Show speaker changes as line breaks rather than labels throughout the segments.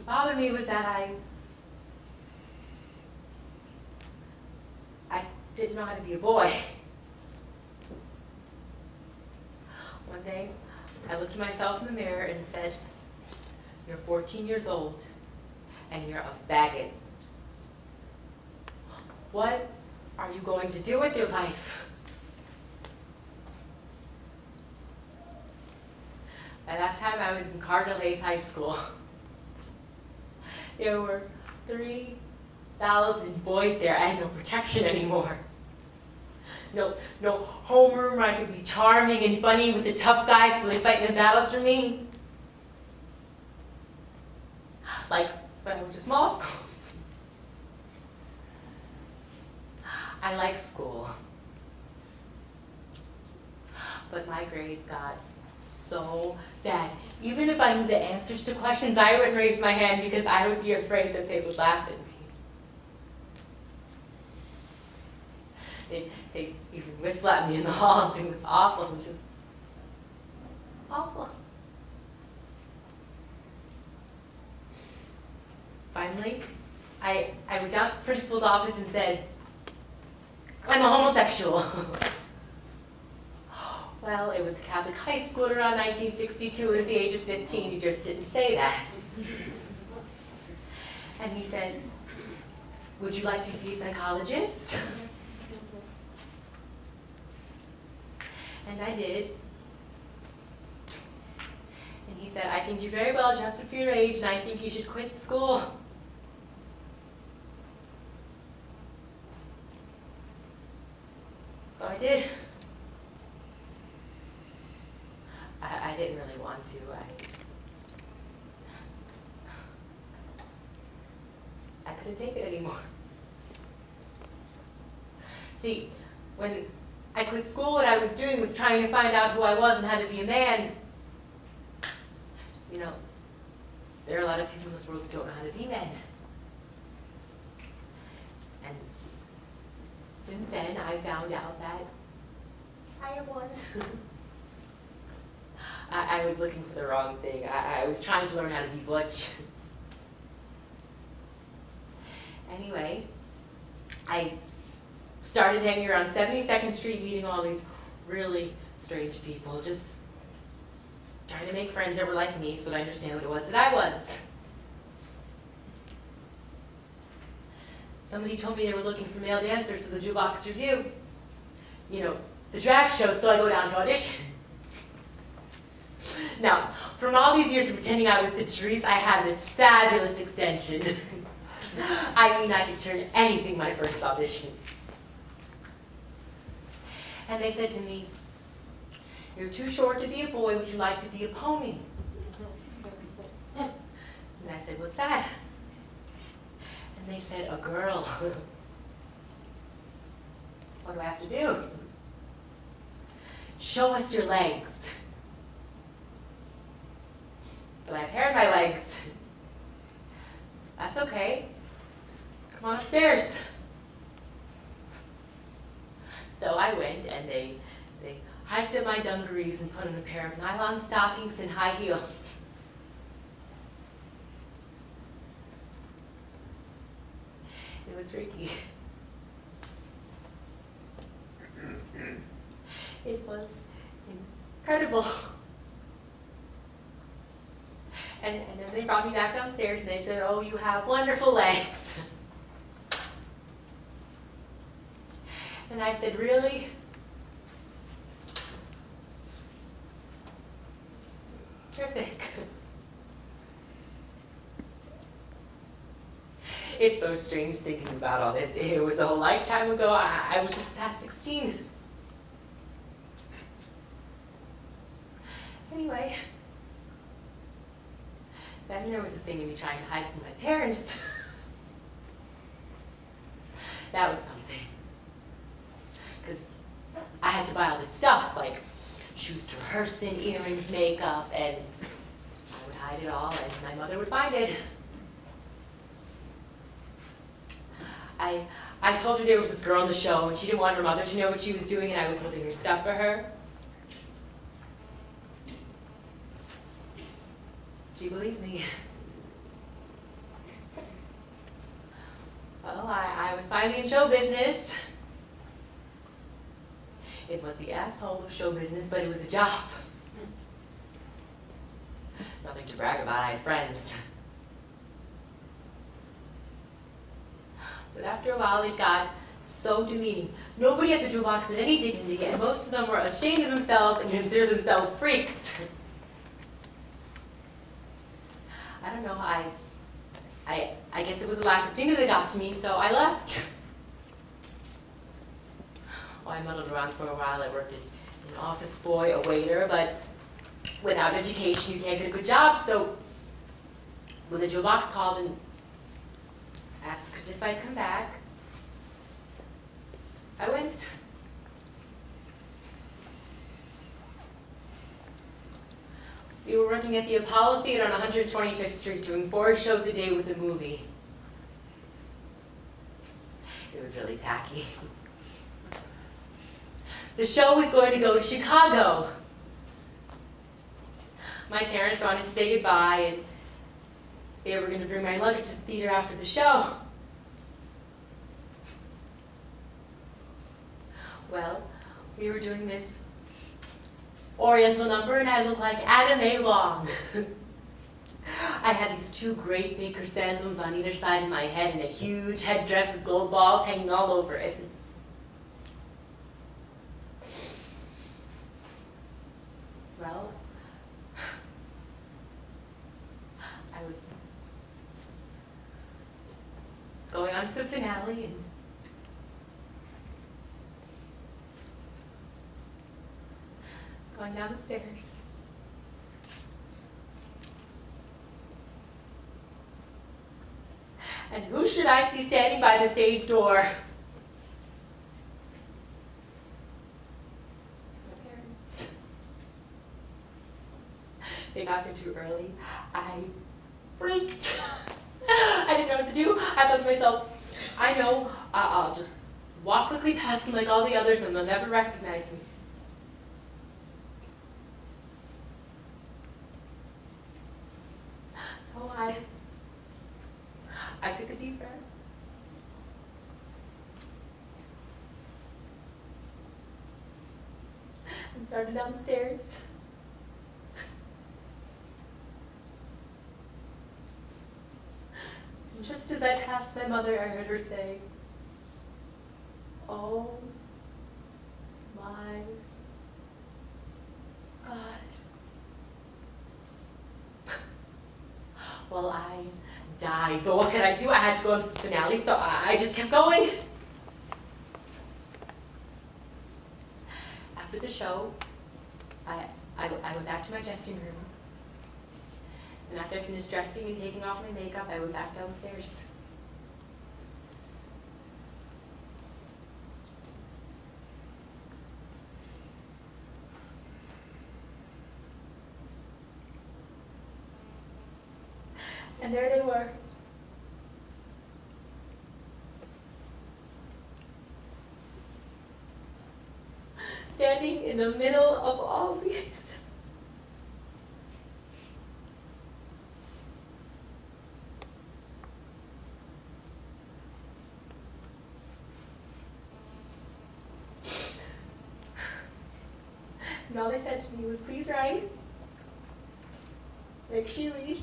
bothered me was that I didn't know how to be a boy. One day, I looked at myself in the mirror and said, "You're 14 years old, and you're a faggot. What are you going to do with your life?" By that time, I was in Cardinal Hayes High School. There were 3,000 boys there. I had no protection anymore. No homeroom where I could be charming and funny with the tough guys so they fight in the battles for me. Like when I went to small schools. I like school. But my grades got so bad. Even if I knew the answers to questions, I wouldn't raise my hand because I would be afraid that they would laugh at me. They even whistle at me in the halls. It was awful, just awful. Finally, I went down to the principal's office and said, "I'm a homosexual." Well, it was a Catholic high school around 1962, and at the age of 15, he just didn't say that. And he said, "Would you like to see a psychologist?" And I did. And he said, "I think you're very well adjusted for your age, and I think you should quit school." So I did. I didn't really want to. I couldn't take it anymore. See, when I quit school, what I was doing was trying to find out who I was and how to be a man. You know, there are a lot of people in this world who don't know how to be men. And since then, I found out that I am one. I was looking for the wrong thing. I was trying to learn how to be butch. Anyway, I started hanging around 72nd Street, meeting all these really strange people, just trying to make friends that were like me so that I understand what it was that I was. Somebody told me they were looking for male dancers for the Jukebox Review. You know, the drag show, so I go down to audition. Now, from all these years of pretending I was Citrus, I had this fabulous extension. I mean, I could turn anything my first audition. And they said to me, "You're too short to be a boy, would you like to be a pony?" And I said, "What's that?" And they said, "A girl." What do I have to do? "Show us your legs." But I have hair in my legs. "That's okay. Come on upstairs." So I went, and they hiked up my dungarees and put on a pair of nylon stockings and high heels. It was freaky. It was incredible. And then they brought me back downstairs and they said, "Oh, you have wonderful legs." And I said, "Really?" Terrific. It's so strange thinking about all this. It was a whole lifetime ago. I was just past 16. Anyway. Then there was this thing of me trying to hide from my parents. That was something. Because I had to buy all this stuff, like shoes to rehearse in, earrings, makeup, and I would hide it all, and my mother would find it. I told her there was this girl on the show, and she didn't want her mother to know what she was doing, and I was holding her stuff for her. She believed me. I was finally in show business. It was the asshole of show business, but it was a job. Nothing to brag about, I had friends. But after a while, it got so demeaning. Nobody at the jewel box had any dignity, and most of them were ashamed of themselves and considered themselves freaks. I don't know, I guess it was a lack of dignity that got to me, so I left. Well, I muddled around for a while. I worked as an office boy, a waiter, but without education, you can't get a good job, so when the jewel box called and asked if I'd come back, I went. We were working at the Apollo Theater on 125th Street doing 4 shows a day with a movie. It was really tacky. The show was going to go to Chicago. My parents wanted to say goodbye, and they were going to bring my luggage to the theater after the show. Well, we were doing this Oriental number, and I looked like Adam A. Long. I had these 2 great big chrysanthemums on either side of my head and a huge headdress with gold balls hanging all over it. Well, I was going on to the finale, and going down the stairs. And who should I see standing by the stage door? My parents. They got there too early. I freaked. I didn't know what to do. I thought to myself, I know, I'll just walk quickly past them like all the others and they'll never recognize me. So I took a deep breath. And started down the stairs. And just as I passed my mother, I heard her say, "Oh my God." Well, I died, but what could I do? I had to go to the finale, so I just kept going. After the show, I went back to my dressing room. And after I finished dressing and taking off my makeup, I went back downstairs. And there they were. Standing in the middle of all these. And all they said to me was, "Please write like she read.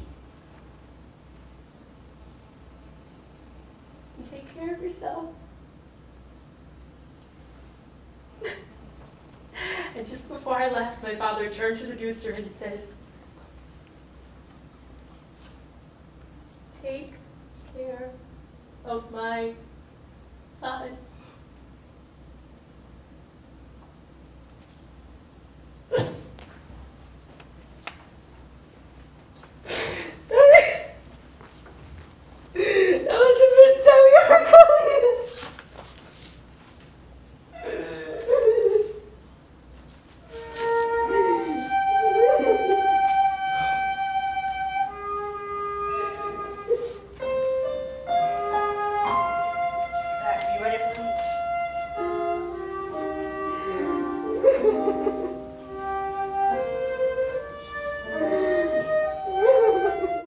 And take care of yourself." And just before I left, my father turned to the producer and said, "Take care of my son."